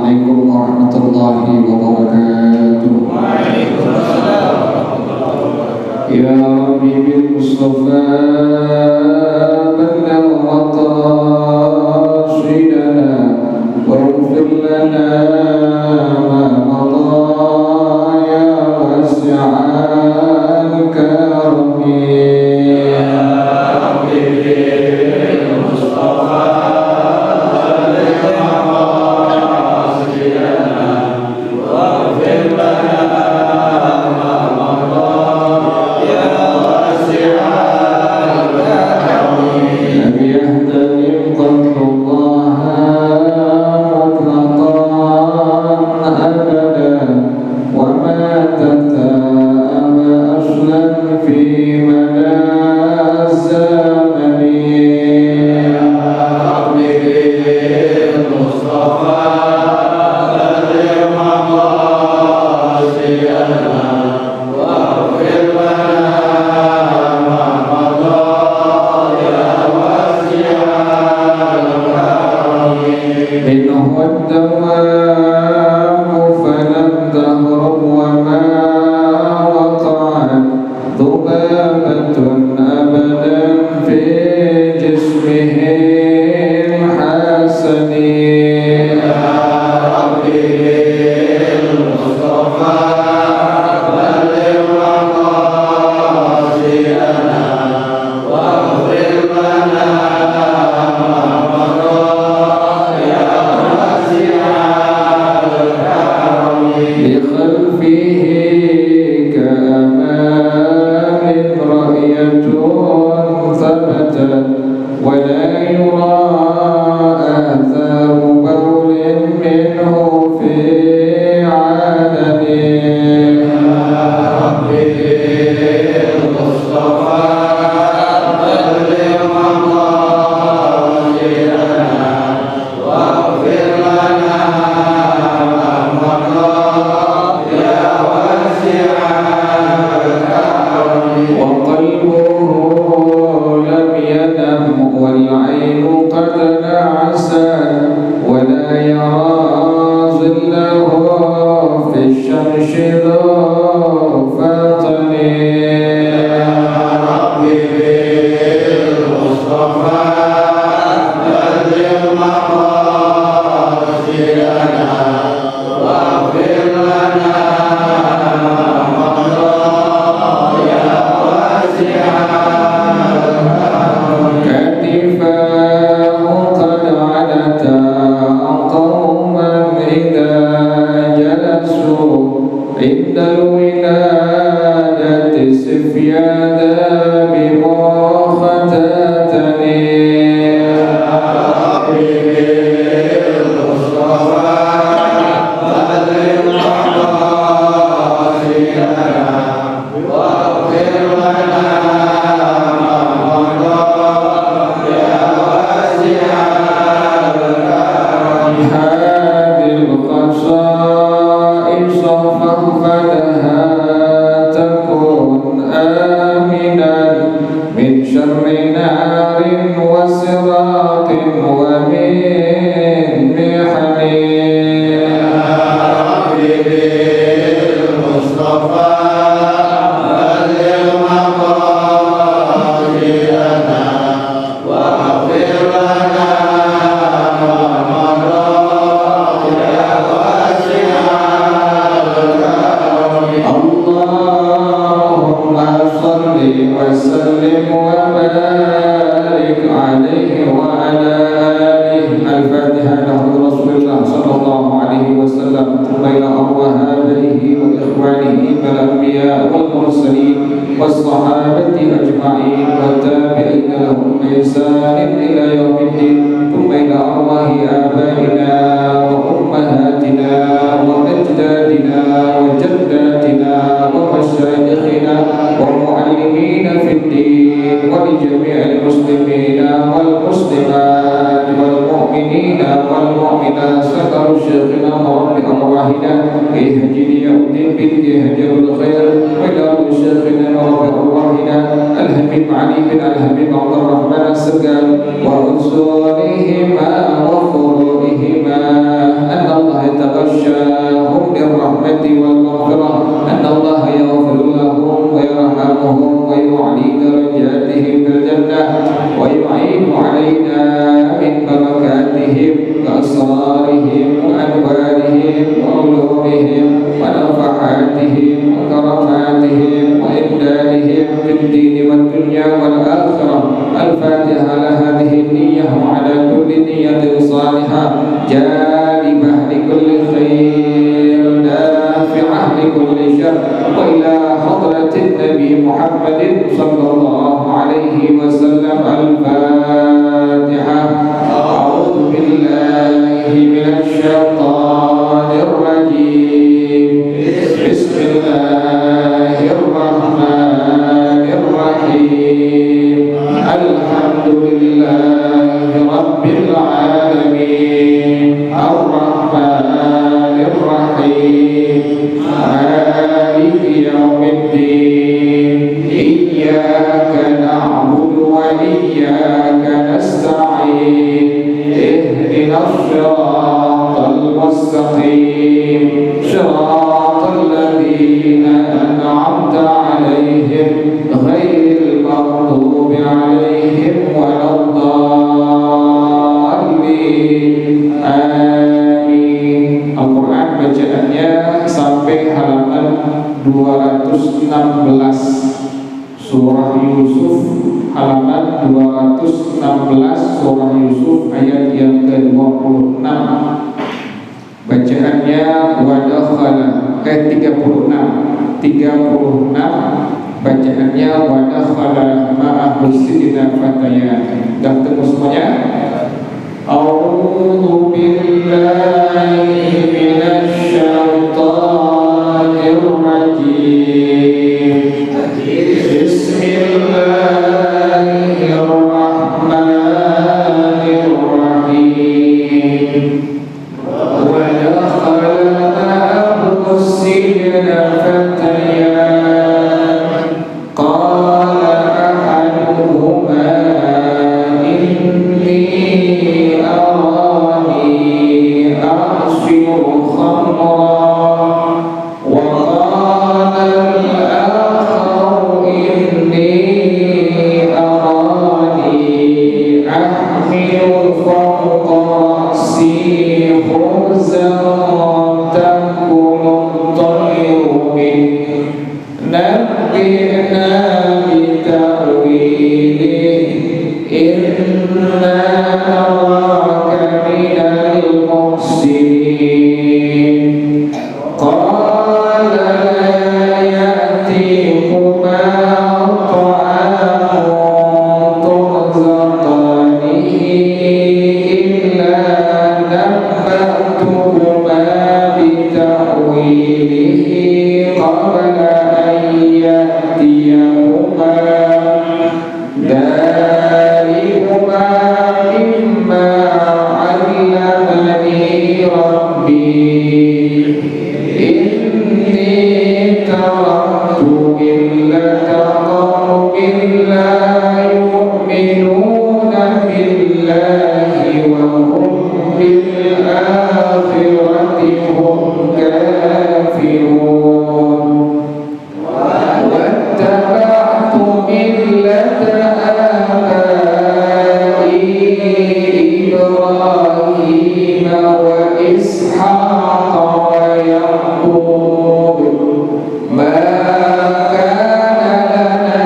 Assalamualaikum warahmatullahi wabarakatuh. Ya Rabbi bil Mustafa balligh maqasidana waghfir lana ma madha ya wasi'al karami. الحبيب علي بن الحبيب عبد الرحمن السكان وأنصارهما وفروعهما أن الله وسلم وإلى حضرة النبي محمد صلى الله عليه وسلم. الفاتحة. أعوذ بالله من الشيطان الرجيم. بسم الله الرحمن الرحيم. الحمد لله رب العالمين. الرحمن الرحيم. مالك يوم الدين. إياك نعبد وإياك نستعين. اهدنا الصراط المستقيم. صراط الذين أنعمت عليهم غير المغضوب عليهم ولا الضالين. Amin. Al-Quran bacaannya sampai halaman 216. Surah Yusuf halaman 216, Surah Yusuf ayat yang ke-26. Bacaannya wadakhala 36. Bacaannya wadakhala ma'ahu sidna fatayan. Dah ketemu semuanya? A'udzu billahi minasy syaithanir rajim. Bismillahirrahmanirrahim. Wa dakhala ma'ahu sidna fatayan. Qala ahaduhuma inni arani a'siru khamran wa qala al-akharu inni arani ahmilu fawqa ra'si khubzan ta'kulu at-tayru minhu nabbi'na bita'wilihi inna naraka minal muhsinin. Qala la ya'tikuma ta'amun turzaqanihi illa nabba'tukuma bita'wilihi qabla an ya'tiyakuma. Dhalikuma mimma 'allamani rabbi. Inni taraktu millata qaumin la yu'minuna billahi wa hum bil akhirati hum kafirun. Wattaba'tu millata abai Ibrahim wa Ishaq wa Yaqub. Ma kana lana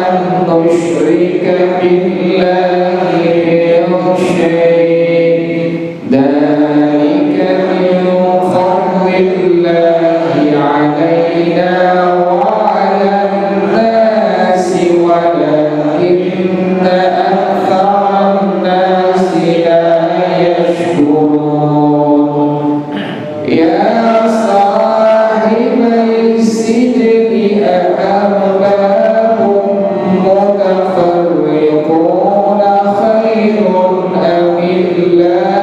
an nushrika billahi min shay'in. Dhalika min fadlillahi alaina wa 'alan nasi walakinna aktharan nasi la yashkurun. Ya sahibai sijni arbabun mutafarriquna khairun amillahul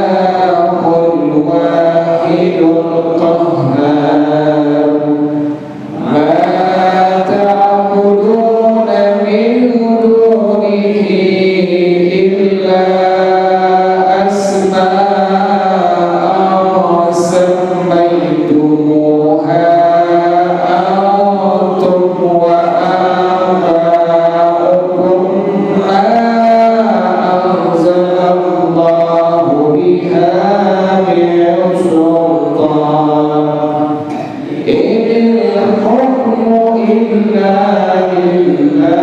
wahidul qahhar. Ma ta'buduna min dunihi illa asma'an sammaytumuha antum wa aba'ukum ma anzalallahu biha min sultan. Inil hukmu illa lillah.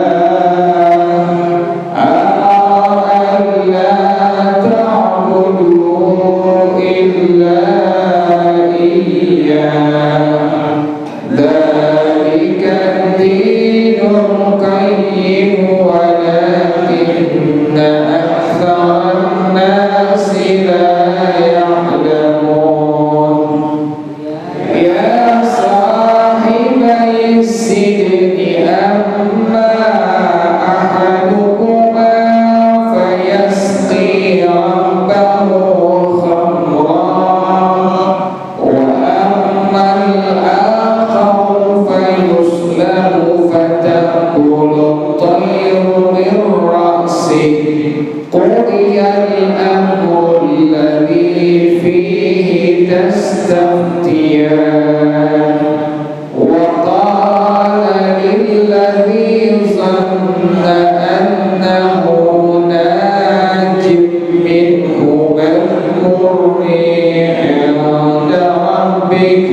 Amara alla ta'budu illa iyyah. تستفتيان وقال للذي ظن أنه ناج منه اذكرني عند ربك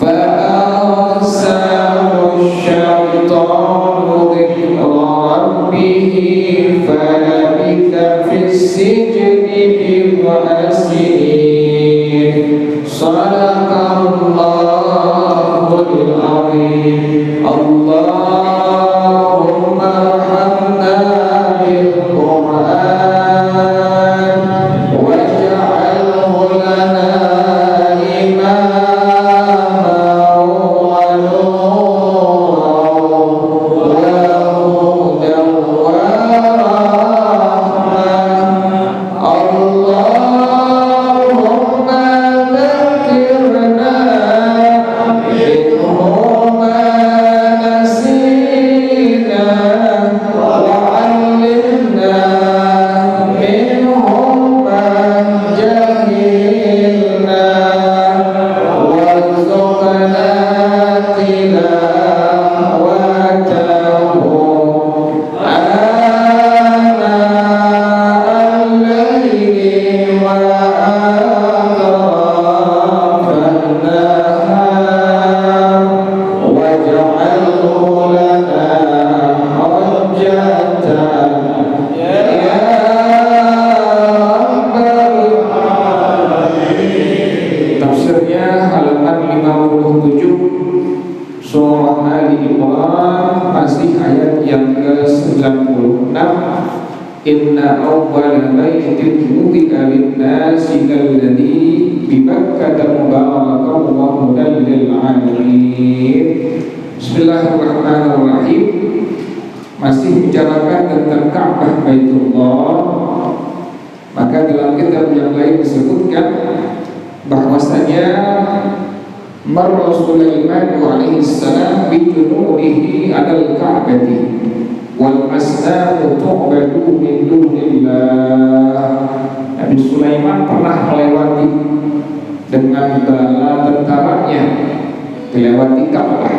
فأنساه الشيطان ذكر ربه فلبث في السجن بضع سنين صدق الله العظيم اللهم ارحمنا بالقرآن واجعله لنا إماما ونورا وهدى ورحمة اللهم ذكرنا منه ما نسينا وعلمنا منه ما جهلنا وارزقنا تلاوته آناء الليل وأطراف النهار واجعله لنا حجة يا رب العالمين. Tafsirnya halaman 57 surah Ali Imran, masih ayat yang ke-96. Inna awwala baitin wudi'a lin-nasi alladzi bi Bakkah mubarakan wa hudan lil 'alamin. Bismillahirrahmanirrahim. Masih bicarakan tentang Ka'bah Baitullah. Maka dalam kitab yang lain disebutkan bahwasanya marra Sulaiman alaihi salam bi junudihi alal Ka'bati wal asnamu tu'badu min dunillah. Nabi Sulaiman pernah melewati dengan bala tentaranya melewati Ka'bah,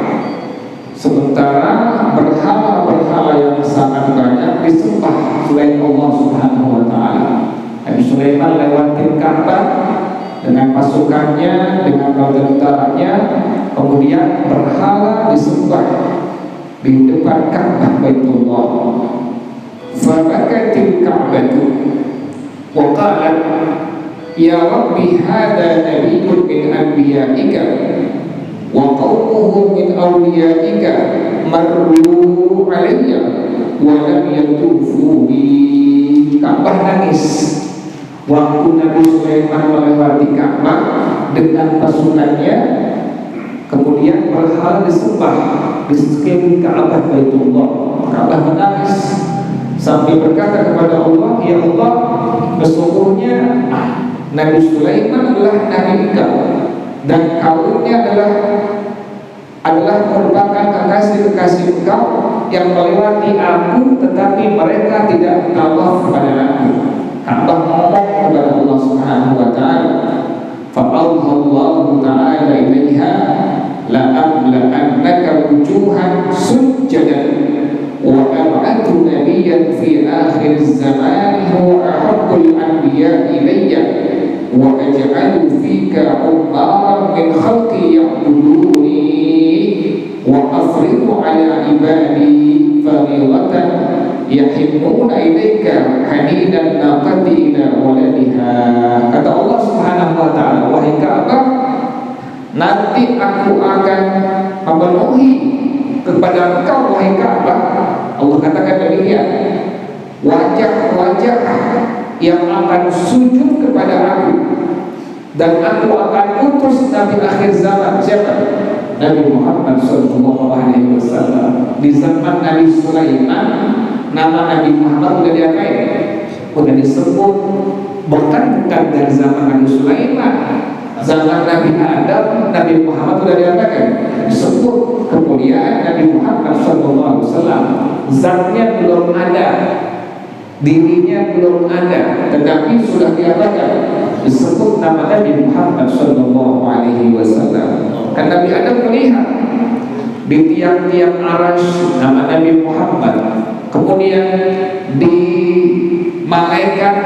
sementara berhala-berhala yang sangat banyak disembah selain Allah Subhanahu wa taala. Nabi Sulaiman lewatin Ka'bah dengan pasukannya, dengan tentaranya, kemudian berhala disembah di depan Ka'bah Baitullah. Fabakatil Ka'batu wa qalat ya Rabbi hadha nabiyyun min anbiya'ika wa qaumuhu min awliya'ika marru alayya wa lam yatufu bi. Ka'bah nangis waktu Nabi Sulaiman melewati Ka'bah dengan pasukannya, kemudian berhala disembah di sekeliling Ka'bah Baitullah. Ka'bah menangis sambil berkata kepada Allah, ya Allah, sesungguhnya Nabi Sulaiman adalah nabi engkau dan kaumnya adalah merupakan kekasih-kekasih engkau yang melewati aku, tetapi mereka tidak tawaf kepada aku. Ka'bah ngomong kepada Allah Subhanahu wa taala, fa'alha Allah ta'ala ilaiha la'amla'annaka wujuhan sujjadan wa ab'atu nabiyyan fi akhir zaman huwa ahabbul anbiya ilayya wa aj'alu fika ummaran min khalqi ya'buduni wa afridu ala ibadi fariidatan yahimmuna ilaika hanidan naqati ila waladiha. Kata Allah Subhanahu wa taala, wahai Ka'bah, nanti aku akan memenuhi kepada engkau wahai Ka'bah. Allah katakan demikian, wajah-wajah yang akan sujud kepada aku, dan aku akan utus Nabi akhir zaman. Siapa? Nabi Muhammad SAW. Di zaman Nabi Sulaiman, nama Nabi Muhammad sudah diapain? Sudah disebut. Bukan dari zaman Nabi Sulaiman, zaman Nabi Adam, Nabi Muhammad sudah diapain? Disebut. Kemudian Nabi Muhammad SAW, zatnya belum ada, dirinya belum ada, tetapi sudah diapakan? Disebut nama Nabi Muhammad Muhammad sallallahu alaihi wasallam. Kan Nabi Adam melihat di tiang-tiang arasy nama Nabi Muhammad, kemudian di malaikat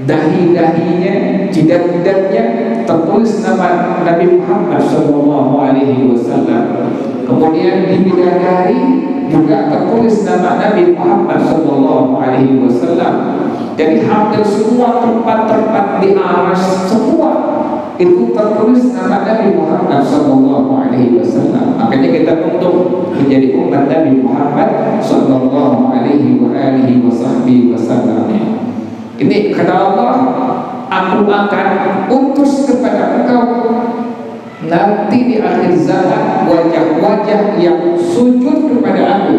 dahi-dahinya, jidat-jidatnya tertulis nama Nabi Muhammad sallallahu alaihi wasallam. Kemudian di bidadari juga tertulis nama Nabi Muhammad sallallahu alaihi wasallam. Jadi hampir semua tempat-tempat di arasy semua itu tertulis nama Nabi Muhammad sallallahu alaihi wasallam. Makanya kita untuk menjadi umat Nabi Muhammad sallallahu alaihi wasallam. Ini kata Allah, aku akan utus kepada engkau nanti di akhir zaman wajah-wajah yang sujud kepada aku,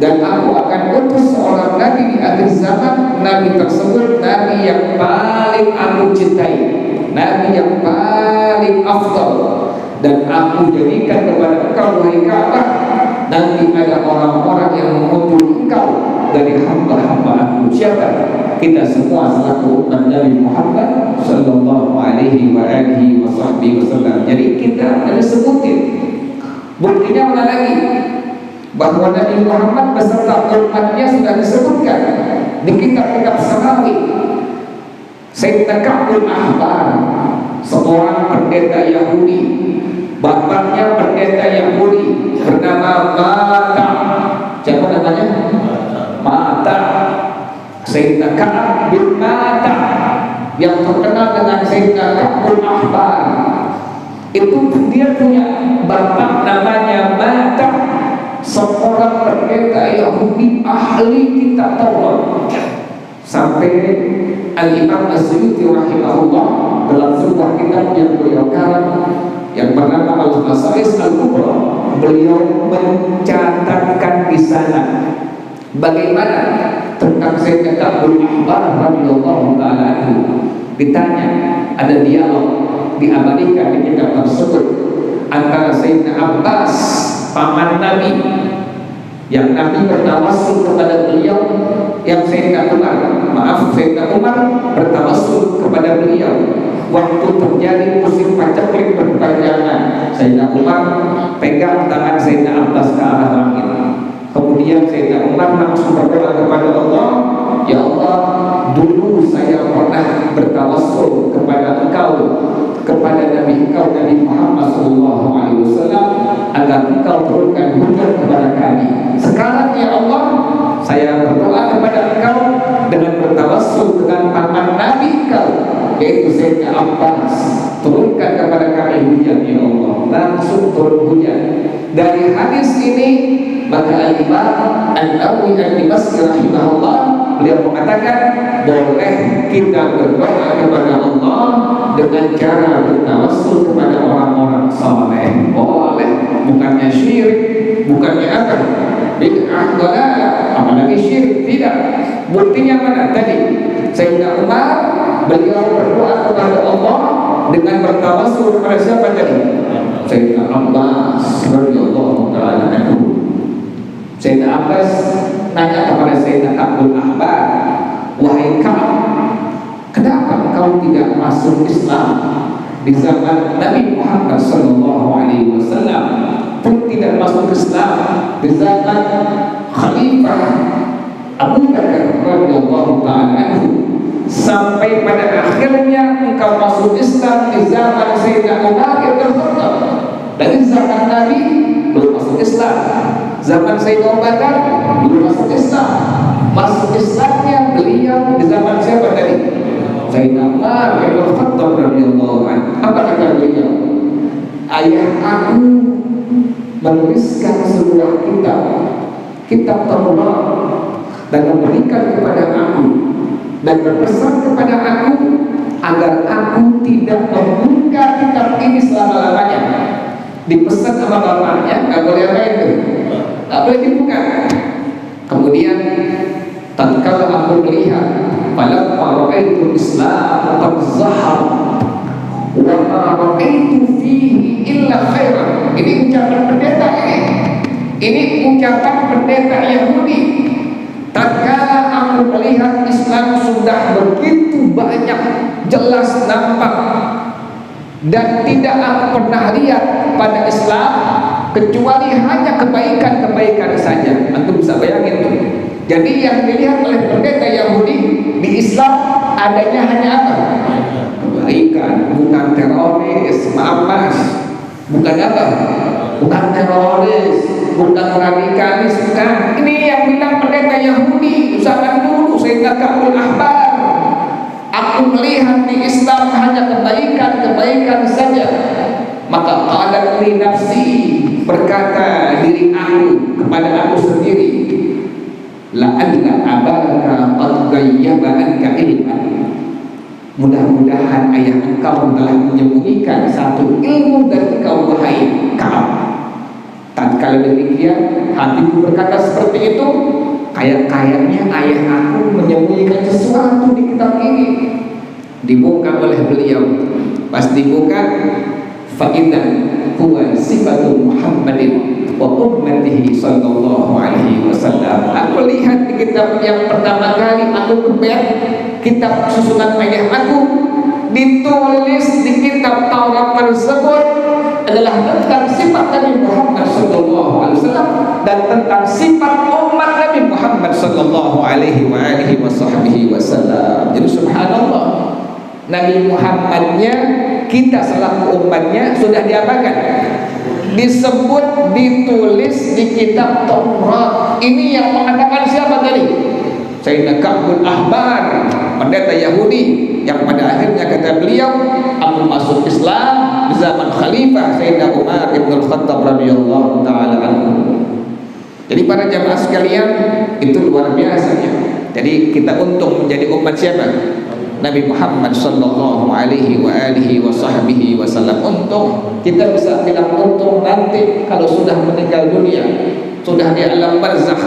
dan aku akan utus seorang nabi di akhir zaman. Nabi tersebut nabi yang paling aku cintai, nabi yang paling afdal, dan aku jadikan kepada engkau wahai Ka'bah nanti ada orang-orang yang mengunjungi engkau dari hamba-hamba aku. Siapa? Kita semua selaku umat Nabi Muhammad sallallahu alaihi wasallam. Jadi kita ada sebutin. Buktinya mana lagi? Bahwa Nabi Muhammad beserta umatnya sudah disebutkan di kitab-kitab samawi. Sayyidina Ka'bul Ahbar, seorang pendeta Yahudi, bapaknya pendeta Yahudi bernama Mata. Siapa namanya? Mata. Sayyidina Ka'ab bin Mata yang terkenal dengan Sayyidina Ka'bul Ahbar. Itu dia punya bapak namanya Mata, seorang pendeta Yahudi ahli kitab Taurat. Sampai Al-Imam As-Suyuti rahimahullah dalam sebuah kitab yang beliau karang yang bernama Al-Khasa'is Al-Kubra, beliau mencatatkan di sana bagaimana tentang Sayyidina Ka'bul Ahbar radhiyallahu ta'ala anhu. Ditanya, ada dialog diabadikan di kitab tersebut antara Sayyidina Abbas, paman Nabi, yang Nabi bertawassul kepada beliau, yang Sayyidina Umar bertawassul kepada beliau waktu terjadi musim paceklik berkepanjangan. Sayyidina Umar pegang tangan Sayyidina Abbas ke arah langit. Kemudian Sayyidina Umar langsung berdoa kepada Allah, ya Allah, dulu saya pernah bertawassul kepada engkau, kepada Nabi engkau Nabi Muhammad SAW, agar engkau turunkan hujan kepada kami. Sekarang ya Allah, saya berdoa kepada engkau dengan bertawassul dengan paman Nabi engkau, yaitu Sayyidina Abbas, turunkan kepada kami hujan ya Allah. Langsung turun hujan. Dari hadis ini maka Al-Imam An-Nawawi Al-Dimashqi rahimahullah beliau mengatakan boleh kita berdoa kepada Allah dengan cara bertawassul kepada orang-orang saleh. Boleh, bukannya syirik, bukannya apa? Bid'ah dhalalah, apalagi syirik, tidak. Buktinya mana tadi? Sayyidina Umar beliau berdoa kepada Allah dengan bertawassul kepada siapa tadi? Sayyidina Abbas radhiyallahu ta'ala anhu. Sayyidina Abbas nanya kepada Sayyidina Ka'bul Ahbar, wahai Ka'ab, kenapa engkau tidak masuk Islam di zaman Nabi Muhammad sallallahu alaihi wasallam, pun tidak masuk Islam di zaman Khalifah Abu Bakar radhiyallahu ta'ala anhu, sampai pada akhirnya engkau masuk Islam di zaman Sayyidina Umar bin Khattab. Dari zaman Nabi belum masuk Islam, zaman Sayyidina Abu Bakar belum masuk Islam. Masuk Islamnya beliau di zaman siapa tadi? Sayyidina Umar bin Khattab radhiyallahu anhu. Apa kata beliau? Ayah aku menuliskan sebuah kitab Taurat dan memberikan kepada aku dan berpesan kepada aku agar aku tidak membuka kitab ini selama-lamanya. Dipesan sama bapaknya, nggak boleh apa itu, nggak boleh dibuka. Kemudian tatkala aku melihat, falamma ra'aitu Islam qad zahar wa ma ra'aitu fihi illa khairan. Ini ucapan pendeta ini ucapan pendeta Yahudi. Tatkala aku melihat Islam sudah begitu banyak, jelas nampak dan tidak aku pernah lihat pada Islam kecuali hanya kebaikan-kebaikan saja. Antum bisa bayangin tuh. Jadi yang dilihat oleh pendeta Yahudi di Islam adanya hanya apa? Kebaikan, bukan teroris, maaf mas, bukan apa? Bukan teroris, bukan radikalis, bukan. Ini yang bilang pendeta Yahudi zaman dulu, Sayyidina Ka'bul Ahbar. Aku melihat di Islam hanya kebaikan-kebaikan saja. Maka qalat li nafsi, berkata diri aku kepada aku sendiri, la'alla abaka qad ghayyaba anka ilman. Mudah-mudahan ayah engkau telah menyembunyikan satu ilmu dari engkau, wahai Ka'ab. Tatkala demikian hatiku berkata seperti itu, kayak-kayaknya ayah aku menyembunyikan sesuatu di kitab ini. Dibuka oleh beliau. Pas dibuka, fa'idan huwa sifatu Muhammadin wa ummatihi sallallahu alaihi wasallam. Aku lihat di kitab yang pertama kali aku kebet, kitab susunan ayah aku, ditulis di kitab Taurat tersebut adalah tentang sifat Nabi Muhammad sallallahu alaihi wasallam dan tentang sifat umat Nabi Muhammad sallallahu alaihi wasallam. Jadi subhanallah, Nabi Muhammadnya, kita selaku umatnya sudah diapakan? Disebut, ditulis di kitab Taurat. Ini yang mengatakan siapa tadi? Sayyidina Ka'bul Ahbar, pendeta Yahudi, yang pada akhirnya kata beliau, aku masuk Islam di zaman Khalifah Sayyidina Umar ibn al-Khattab radhiyallahu ta'ala anhu. Jadi para jamaah sekalian, itu luar biasanya. Jadi kita untung menjadi umat siapa? Nabi Muhammad sallallahu alaihi wasallam. Untung, kita bisa bilang untung nanti kalau sudah meninggal dunia, sudah di alam barzakh,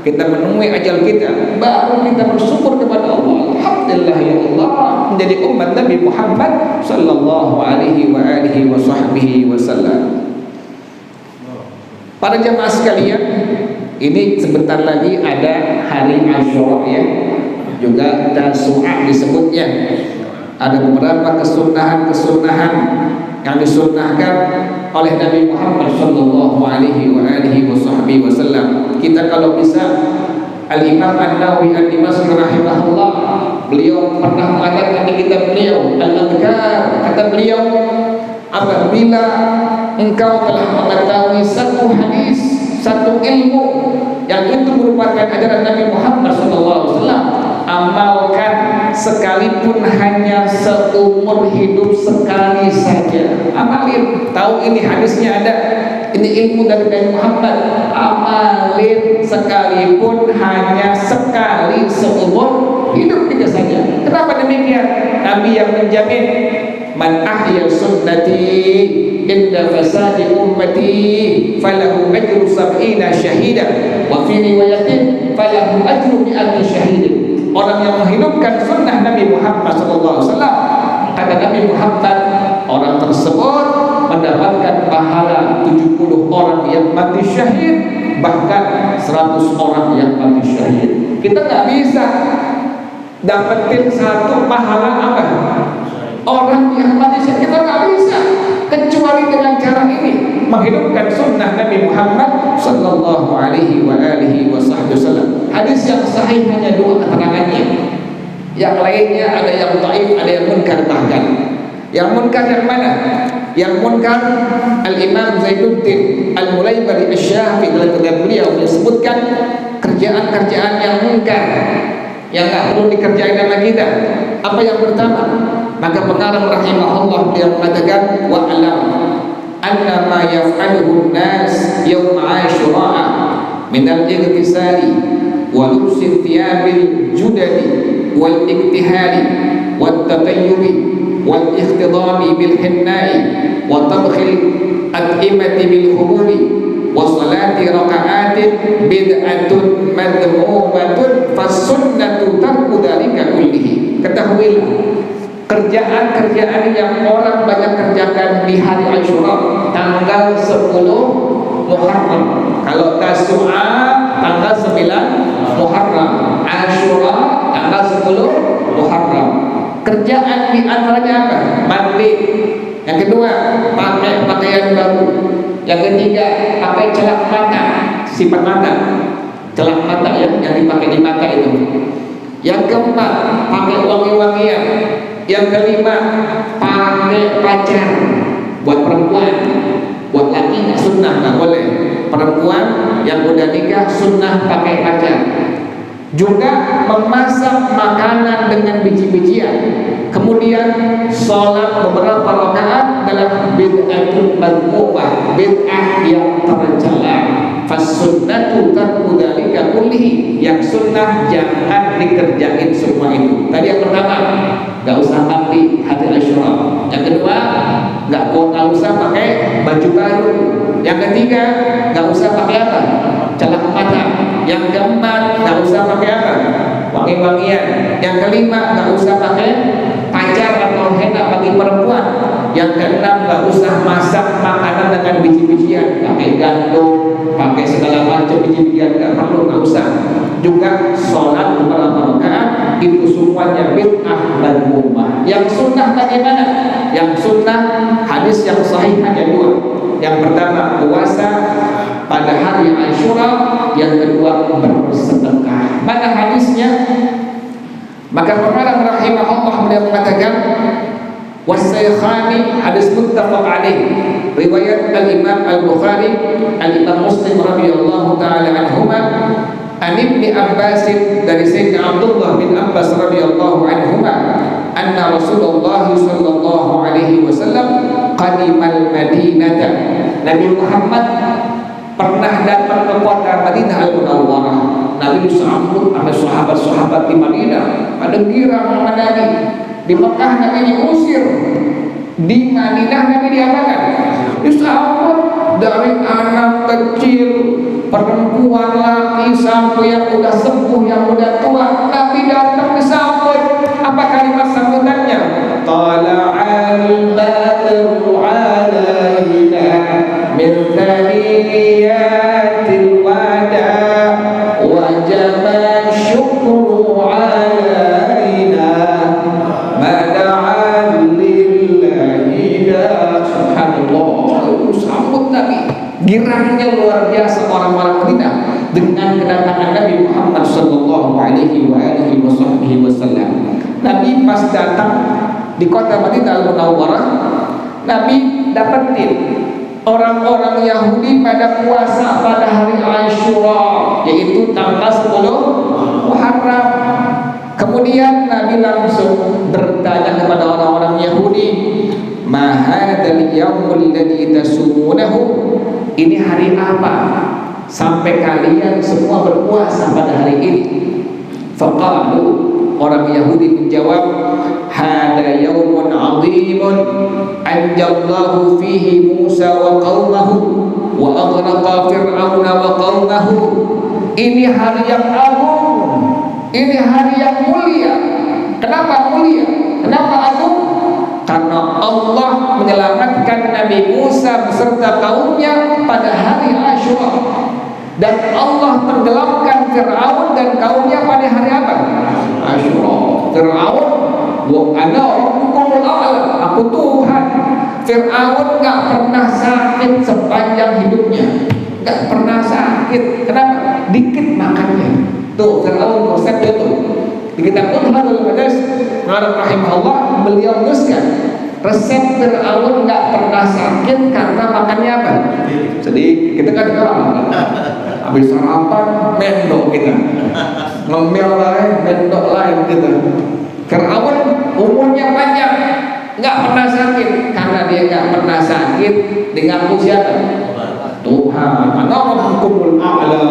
kita menemui ajal kita, baru kita bersyukur kepada Allah. Alhamdulillah ya Allah, menjadi umat Nabi Muhammad sallallahu alaihi wasallam. Para jamaah sekalian, ini sebentar lagi ada hari Asyura ya, juga Tasu'a disebutnya. Ada beberapa kesunahan-kesunahan yang disunnahkan oleh Nabi Muhammad sallallahu alaihi wasallam. Kita kalau bisa, Al-Imam An-Nawawi Ad-Dimashqi rahimahullah, beliau pernah mengatakan di kitab beliau Al-Adhkar, kata beliau, apabila engkau telah mengetahui satu hadis, satu ilmu yang itu merupakan ajaran Nabi Muhammad SAW, amalkan sekalipun hanya seumur hidup sekali saja. Amalin, tahu ini hadisnya ada, ini ilmu dari Nabi Muhammad, amalin sekalipun hanya sekali seumur hidup kita saja. Kenapa demikian? Nabi yang menjamin, man ahya sunnati inda fasadi ummati falahu ajru sab'ina syahida wa fi riwayatin falahu ajru mi'ati syahidin. Orang yang menghidupkan sunnah Nabi Muhammad SAW, kata Nabi Muhammad, orang tersebut mendapatkan pahala 70 orang yang mati syahid, bahkan 100 orang yang mati syahid. Kita nggak bisa dapetin satu pahala apa? Orang yang mati syahid, kita nggak bisa, kecuali dengan cara ini, menghidupkan sunnah Nabi Muhammad sallallahu alaihi wasallam. Hadis yang sahih hanya dua keterangannya, yang lainnya ada yang dhaif, ada yang munkar. Bahkan yang munkar yang mana? Yang munkar Al-Imam Zainuddin Al-Mulaybari Asy-Syafi'i dalam kitab beliau menyebutkan kerjaan-kerjaan yang munkar yang nggak perlu dikerjain sama kita. Apa yang pertama? Maka pengarang rahimahullah dia mengatakan, wa'lam anna ma yaf'aluhu an-nas yawm Asyura min al-ightisali wa lubsi thiyabil judadi wal iktihali wat tatayyubi wal ikhtidami bil hinnai wa tabkhil at-imati bil khumuri wa salati raka'atin bid'atun madhmumatun fasunnatu tarku dhalika kullihi. Ketahuilah, kerjaan-kerjaan yang orang banyak kerjakan di hari Asyura, tanggal 10 Muharram. Kalau Tasu'a tanggal 9 Muharram, Asyura tanggal 10 Muharram. Kerjaan di antaranya apa? Mandi, Yang kedua, pakai pakaian baru. Yang ketiga, pakai celak mata, sifat mata, celak mata ya, yang dipakai di mata itu. Yang keempat, pakai wangi-wangian. Yang kelima, pakai pacar. Buat perempuan, buat laki nggak sunnah, nggak boleh. Perempuan yang udah nikah sunnah pakai pacar. Juga memasak makanan dengan biji-bijian. Kemudian sholat beberapa rakaat dalam bid'atul madhmumah, bid'ah yang tercela. Fasunnatu tarku dzalika kullihi, yang sunnah jangan dikerjain semua itu. Tadi yang pertama, nggak usah mandi hari Asyura. Yang kedua, nggak usah pakai baju baru. Yang ketiga, nggak usah pakai apa? Celak mata. Yang keempat, nggak usah pakai apa? Wangi-wangian. Yang kelima, nggak usah pakai pacar atau henna bagi perempuan. Yang keenam, nggak usah masak makanan dengan biji-bijian, pakai gandum, pakai segala macam biji-bijian, nggak perlu, nggak usah. Juga sholat beberapa rakaat itu semuanya bid'ah dan mummah. Yang sunnah bagaimana? Yang sunnah hadis yang sahih hanya dua. Yang pertama, puasa pada hari Asyura. Yang kedua, bersedekah. Mana hadisnya? Maka pengarang rahimahullah beliau mengatakan, wasaykhani, hadis muttafaq alaih, riwayat al-Imam al-Bukhari, al-Imam Muslim radhiyallahu taala anhuma, an Ibni Abbas, dari Sayyidina Abdullah bin Abbas radhiyallahu anhuma, anna Rasulullah sallallahu alaihi wasallam qadimal Madinata. Nabi Muhammad pernah datang ke kota Madinah al-Munawwarah. Nabi disambut sama sahabat-sahabat di Madinah, pada girang memadani. Di Mekah Nabi diusir, di Madinah Nabi diapakan? Disambut dari anak kecil, perempuan, laki, sampai yang udah sepuh, yang udah tua. Nabi datang disambut. Apa kalimat sambutannya? Tala'al badru alaina min thaniyatil wada wajaba syukru alaina mada'an lillahi da. Subhanallah, sambut Nabi. Girangnya luar biasa orang-orang Madinah dengan kedatangan Nabi Muhammad sallallahu alaihi wasallam. Nabi pas datang di kota Madinah al-Munawwarah, Nabi dapetin orang-orang Yahudi pada puasa pada hari Asyura, yaitu tanggal 10 Muharram. Kemudian Nabi langsung bertanya kepada orang-orang Yahudi, ma hadzal yaumul ladzi tasumunahu, ini hari apa sampai kalian semua berpuasa pada hari ini? Faqalu, orang Yahudi menjawab, hada yaumun 'azimun anjallahu fihi Musa wa qaumahu wa aghlaqa fir'auna wa qaumahu. Ini hari yang agung, ini hari yang mulia. Kenapa mulia? Kenapa agung? Karena Allah menyelamatkan Nabi Musa beserta kaumnya pada hari Asyura, dan Allah tenggelamkan Fir'aun dan kaumnya pada hari apa? Asyura. Fir'aun, wa ana rabbukumul a'la, aku Tuhan. Fir'aun gak pernah sakit sepanjang hidupnya, gak pernah sakit. Kenapa? Dikit makannya. Tuh Fir'aun konsepnya tuh. Di kitab Tuhfatul Madas, Ngarang rahimahullah, beliau menuliskan resep Fir'aun gak pernah sakit karena makannya apa? Sedikit. Kita kan orang habis sarapan mendok kita, ngemil lain, mendok lain kita. Fir'aun umurnya panjang, nggak pernah sakit karena dia nggak pernah sakit dengan siapa? Tuhan. Ana rabbukumul a'la,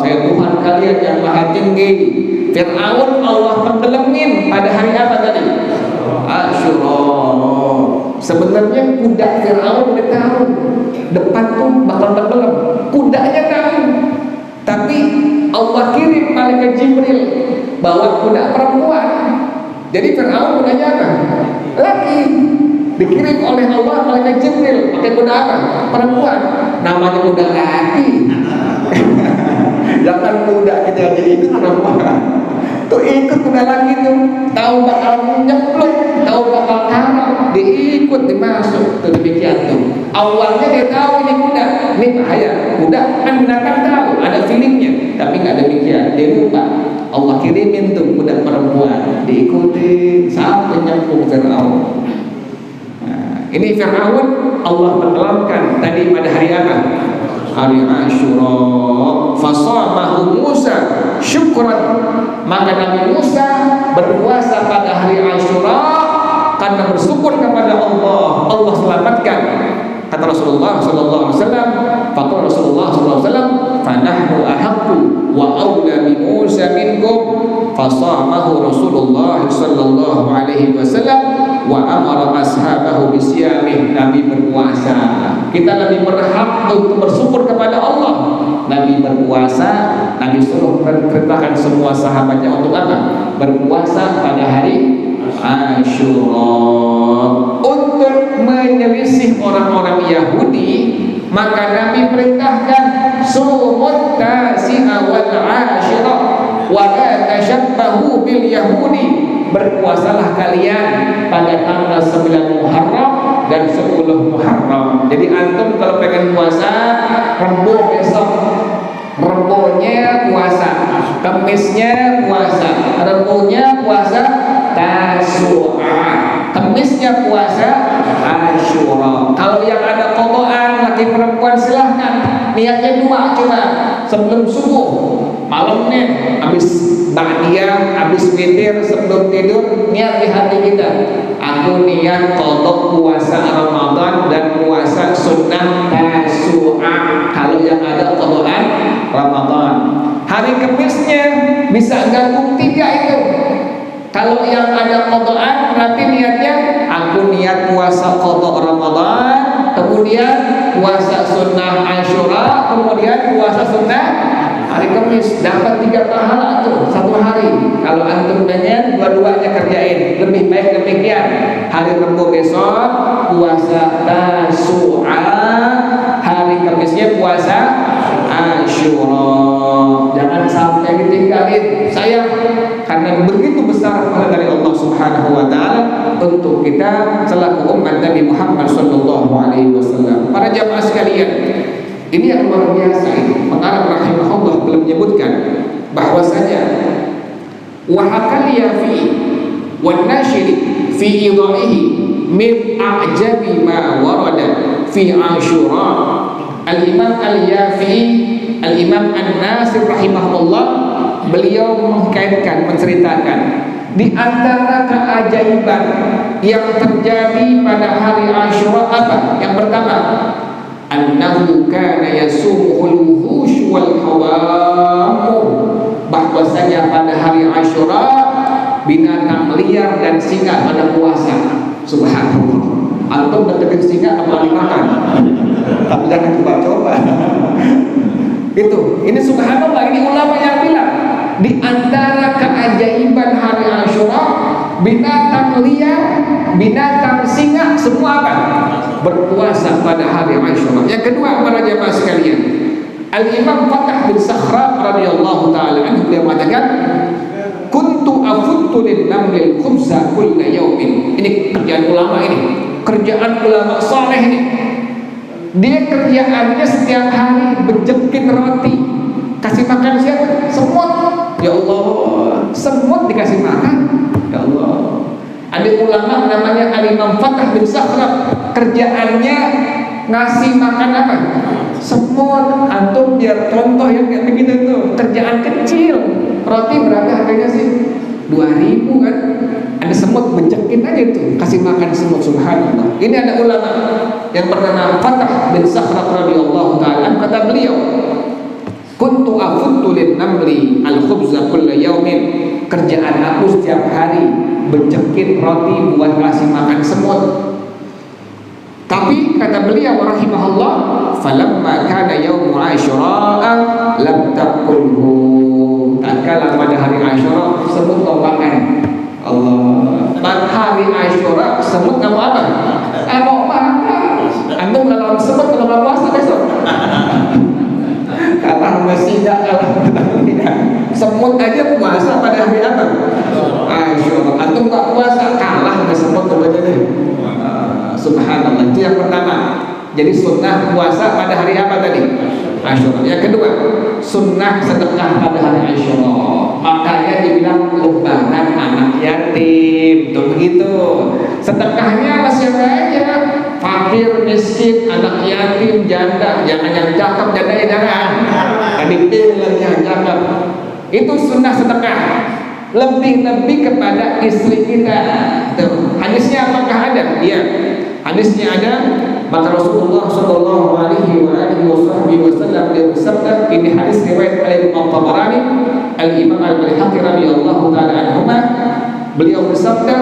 saya Tuhan kalian yang maha tinggi. Fir'aun Allah tenggelamin pada hari apa tadi? Asyura. Sebenarnya kuda Fir'aun udah tahu depan tuh bakal tenggelam, kudanya tahu, tapi Allah kirim malaikat Jibril bawa kuda perempuan. Jadi Fir'aun kudanya apa? Laki. Dikirim oleh Allah malaikat Jibril pakai kuda apa? Perempuan. Namanya kuda laki. Jangan kuda kita jadi itu perempuan. Tuh ikut kuda lagi tuh, tahu bakal nyemplung, tahu bakal karam, diikut dimasuk ke demikian tuh. Awalnya dia tahu ini kuda, ini bahaya. Kuda kan binatang tahu, ada feelingnya, tapi nggak demikian. Dia lupa. Allah kirimin tuh kuda perempuan, diikuti sampai nyambung Fir'aun. Nah, ini Fir'aun Allah tenggelamkan tadi pada hari apa? Hari Asyura. Fasamahu Musa syukran, maka Nabi Musa berpuasa pada hari Asyura karena bersyukur kepada Allah. Allah selamatkan. Kata Rasulullah sallallahu alaihi wasallam, faqala Rasulullah sallallahu alaihi wasallam, "Fanahnu ahaqqu wa aula bi Musa minkum." Fasamahu Rasulullah sallallahu alaihi wasallam wa amara ashabahu bisyamih. Nabi berpuasa. Kita lebih berhak untuk bersyukur kepada Allah. Nabi berpuasa, Nabi suruh perintahkan semua sahabatnya untuk apa? Berpuasa pada hari Asyura. Untuk menyelisih orang-orang Yahudi, maka Nabi perintahkan sumut tasi'a wal asyira wa la tashabbahu bil yahudi. Berpuasalah kalian pada tanggal 9 Muharram dan 10 Muharram. Jadi antum kalau pengen puasa, Rebo besok, Rebonya puasa, Kemisnya puasa, Rebonya puasa Tasu'a, Kemisnya puasa Asyura. Kalau yang ada qadaan laki perempuan silahkan niatnya 2 coba sebelum subuh, malamnya habis ba'diyah, habis witir sebelum tidur, niat di hati kita, aku niat qadha puasa Ramadan dan puasa sunnah Tasu'a. Kalau yang ada qadaan Ramadan, hari Kemisnya bisa gabung 3 itu. Kalau yang ada qadaan berarti niatnya aku niat puasa qadha Ramadan, kemudian puasa sunnah Asyura, kemudian puasa sunnah hari Kamis. Dapat 3 pahala tuh 1 hari. Kalau antum pengen dua-duanya kerjain, lebih baik demikian. Hari Rabu besok puasa Tasu'a, hari Kamisnya puasa Asyura. Jangan sampai ditinggalin, sayang, karena begitu besar pahala dari Allah Subhanahu wa taala untuk kita selaku umat Nabi Muhammad sallallahu alaihi wasallam. Para jamaah sekalian, ini yang luar biasa ini. Pengarang rahimahullah belum menyebutkan bahwasanya wa hakaliya fi wan nashiri fi idaihi min a'jabi ma warada fi Asyura. Al-Imam Al-Yafi'i, Al-Imam An-Nasir rahimahullah, beliau mengkaitkan, menceritakan di antara keajaiban yang terjadi pada hari Asyura apa? Yang pertama, annahu kana yasumuhul wuhush wal hawam, bahwasanya pada hari Asyura binatang liar dan singa pada puasa. Subhanallah. Antum deketin singa apa dimakan? Tapi jangan coba-coba. Itu, ini subhanallah, ini ulama yang bilang di antara keajaiban hari Asyura, binatang liar, binatang singa semua apa? Berpuasa pada hari Asyura. Yang kedua, para jamaah sekalian, Al-Imam Fatah bin Sakhra radhiyallahu taala anhu beliau mengatakan, kuntu afuttu lin-namlil khubza kulla yaumin. Ini kerjaan ulama ini, kerjaan ulama saleh ini. Dia kerjaannya setiap hari bejepkin roti. Kasih makan siapa? Semut. Ya Allah, semut dikasih makan. Ya Allah. Ada ulama namanya Al-Imam Fatah bin Sakhra, kerjaannya ngasih makan apa? Semut. Antum biar contoh yang kayak begitu tuh, kerjaan kecil. Roti berapa harganya sih? 2.000 kan? Ada semut bencekin aja tuh, kasih makan semut. Subhanallah. Ini ada ulama yang bernama Fatah bin Sakhra radhiyallahu taala, kata beliau, kuntu afuttu lin-namli al-khubza kulla yaumin. Kerjaan aku setiap hari bencekin roti buat kasih makan semut. Tapi kata beliau rahimahullah, falamma kana yaum Asyura lam takulhu. Tatkala pada hari Asyura semut mau makan. Allah. Pada hari Asyura semut kamu apa? Mau makan. Antum kalau semut kalau mau puasa besok. Kalah masih tidak kalah tidak. Semut aja puasa pada hari apa? Asyura. Antum tak puasa kalah ke semut coba deh. Subhanallah, itu yang pertama. Jadi sunnah puasa pada hari apa tadi? Asyura. Yang kedua, sunnah sedekah pada hari Asyura. Makanya dibilang lebaran anak yatim. Tuh begitu. Sedekahnya siapa aja? Fakir, miskin, anak yatim, janda. Jangan yang cakep, janda ya jangan. Tadi bilang yang cakep. Itu sunnah sedekah. Lebih-lebih kepada istri kita. Tuh. Hadisnya apakah ada? Iya. Hadisnya ada. Maka Rasulullah Shallallahu Alaihi Wasallam dia bersabda, ini hadis riwayat Al-Imam Tabarani, Al-Imam Al-Baihaqi radhiyallahu taala anhuma, beliau bersabda,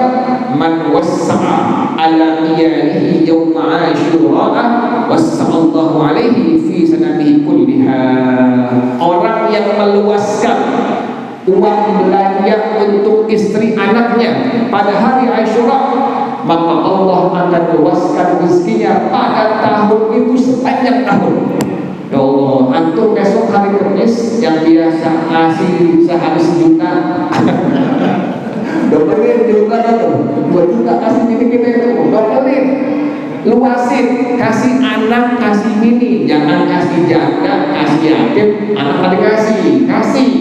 man wassa'a ala iyalihi yawm Asyura wassa'allahu alaihi fi sanatihi kulliha. Orang yang meluaskan uang belanja untuk istri anaknya pada hari Asyura, maka Allah akan luaskan rezekinya pada tahun itu sepanjang tahun. Ya Allah, antum besok hari Kamis yang biasa ngasih sehari 1 juta, dobelin juga tuh, 2 juta kasih jadi kita itu, dobelin, luasin, kasih anak, kasih ini, jangan kasih janda, kasih yatim, anak dikasih, kasih.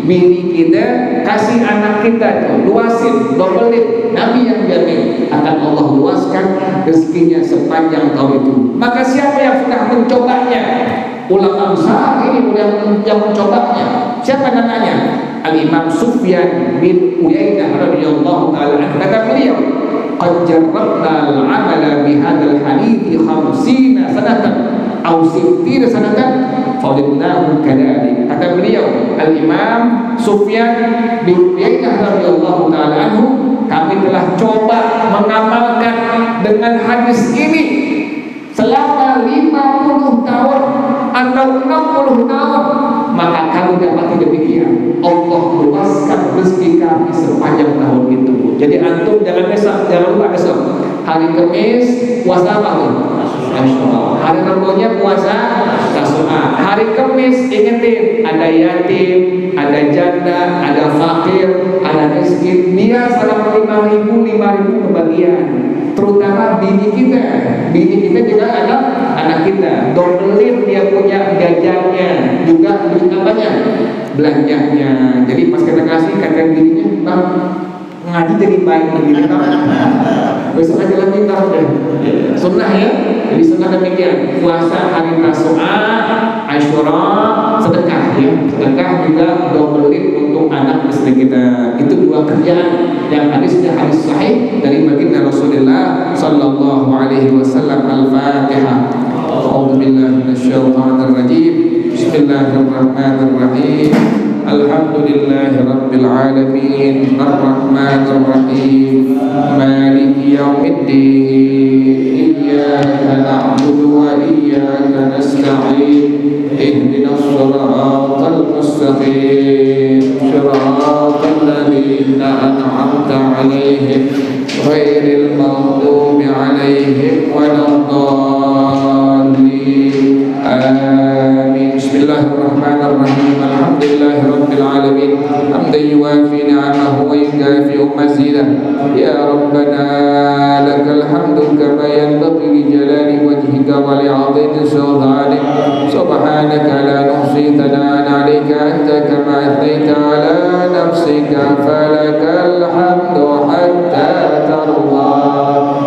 Bini kita, kasih anak kita itu, luasin, dobelin. Nabi yang jamin akan Allah luaskan rezekinya sepanjang tahun itu. Maka siapa yang sudah mencobanya? Ulama besar ini yang mencobanya. Siapa namanya? Al-Imam Sufyan bin Uyainah radhiyallahu taala anhu. Kata beliau, qad jarrabna al-amala bihadzal hadithi 50 sanatan aw 60 sanatan fawajadnahu kadhalik. Kata beliau, Al-Imam Sufyan bin Uyainah radhiyallahu taala anhu, kami telah coba mengamalkan dengan hadis ini selama 50 tahun atau 60 tahun, maka kami dapat demikian. Allah luaskan rezeki kami sepanjang tahun itu. Jadi antum jangan lupa besok hari Kamis puasa apa tuh? Asyura. Hari Rabunya puasa Tasu'a. Hari Kamis ingetin, ada yatim, ada janda, ada fakir, ada miskin. Dia selama 5.000 kebagian. Terutama bini kita juga ada anak kita. Dobelin dia punya gajiannya, juga duit apanya? Belanjanya. Jadi pas kita kasih kata bininya, bang, ngaji jadi baik begini kan? Besok aja lagi tahu deh. Sunnah ya. Jadi sunnah demikian. Puasa hari Tasu'a, Asyura, sedekah ya. Sedekah juga dobelin untuk anak istri kita. Itu 2 kerjaan yang hadisnya hadis sahih dari baginda Rasulullah sallallahu alaihi wasallam. Al-Fatihah. A'udzu billahi minasyaitonir rajim. Bismillahirrahmanirrahim. Alhamdulillahi rabbil alamin, arrahmanir rahim, maliki yaumiddin, iyyaka na'budu wa iyyaka nasta'in, ihdinas siratal mustaqim, siratal ladzina an'amta 'alaihim ghairil maghdubi 'alaihim waladdallin. Amin. Bismillahirrahmanirrahim. Alhamdulillahi rabbil alamin, hamdan yuwafi ni'amahu wa yukafi'u mazidah. Ya Rabbana lakal hamdu kama yanbaghi li jalali wajhika wa li 'azimi sultanik. Subhanaka la nuhsi thana'an 'alaika anta kama athnayta 'ala nafsika, falakal hamdu hatta tarda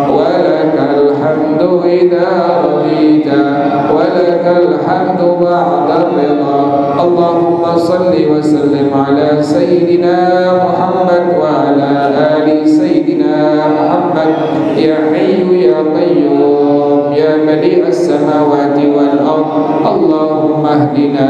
wa lakal hamdu idza radita wa lakal hamdu ba'da ridha. Allahumma salli wa sallim ala Sayyidina Muhammad wa ala ali Sayyidina Muhammad. Ya Hayyu ya Qayyum ya Badi'as samawati wal ard, Allahumma hdina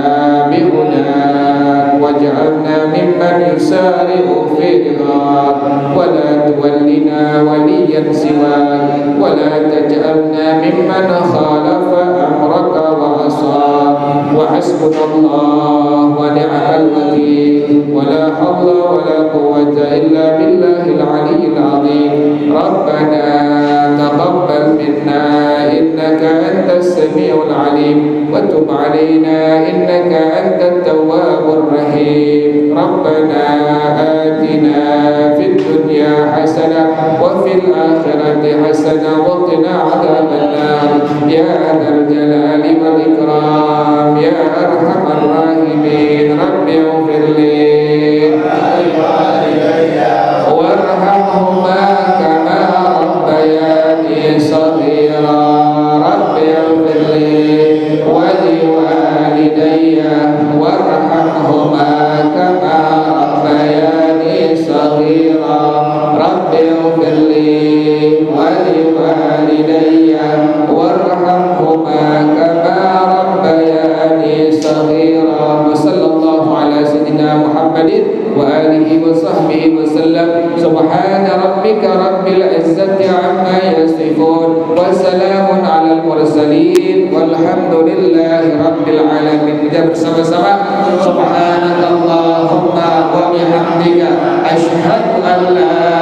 bihudak waj'alna mimman yusari'u fi ridhak, wa la tuwallina waliyan siwak, wa la taj'alna mimman khalafa amraka wa asaq. Wa hasbunallah wa ni'mal wakeel, wa la hawla wa la quwwata illa billahil aliyyil azim. Rabbana taqabbal minna innaka antas samiul alim wa tub alaina innaka antat tawwabur rahim. Rabbana atina fid dunya hasanah wa fil الآخرة حسنة وقنا عذاب النار يا ذا الجلال والإكرام يا أرحم الراحمين رب اغفر لي وارحمهما كما ربياني صغيرا رب اغفر لي ولوالدي وارحمهما كما ربياني صغيرا رب اغفر لي ولوالدي وارحمهما كما ربياني صغيرا وصلى الله على سيدنا محمد وآله وصحبه وسلم سبحان ربك رب العزة عما يصفون وسلام على المرسلين والحمد لله رب العالمين. Kita bersama-sama subhanakallahumma wa bihamdika asyhadu an la